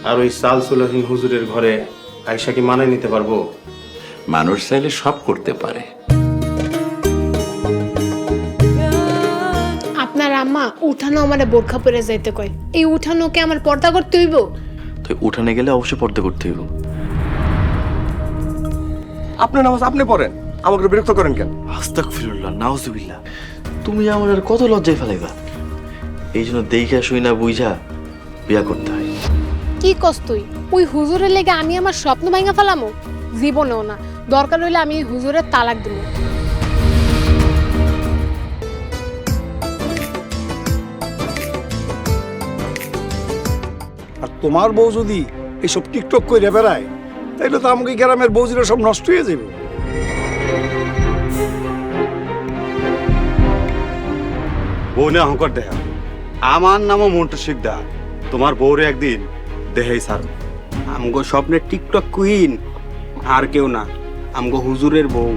আর ওই সালসুলহীন হুজুরের ঘরে আয়েশা কি মানায় নিতে পারবো? মানুষ চাইলে সব করতে পারে। আপনার আম্মা উঠানো আমার বোরখা পরে যাইতে কয়, এই উঠানোকে আমার পর্দা করতে হইব? তো উঠানে গেলে অবশ্যই পর্দা করতে হইব। আপনার নামাজ আপনি পড়েন, আমাকে বিরক্ত করেন কেন? আস্তাগফিরুল্লাহ, নাউজুবিল্লাহ। তুমি আমার আর কত লজ্জায় ফেলাইবা? এই জন্য দেখা শুই না বুঝা বিয়া করতে হয়। কি কস তুই? ওই হুজুরের লেগে আমি আমার স্বপ্ন ভাঙা ফেলামো? জীবনেও না। দরকার হইলে আমি হুজুরের তালাক দেব। আর তোমার বউ যদি এইসব টিকটক করে বেড়ায়, তাইলে তো আমাকে গ্রামের বউজিরা সব নষ্ট হয়ে যাবে। বউনে অহংকার দেখা। আমার নামও মন্টু শিকদার। তোমার বউরে একদিন দেখাই স্যার। আমগো স্বপ্নের টিকটক কুইন আর কেউ না, আমগো হুজুরের বউ।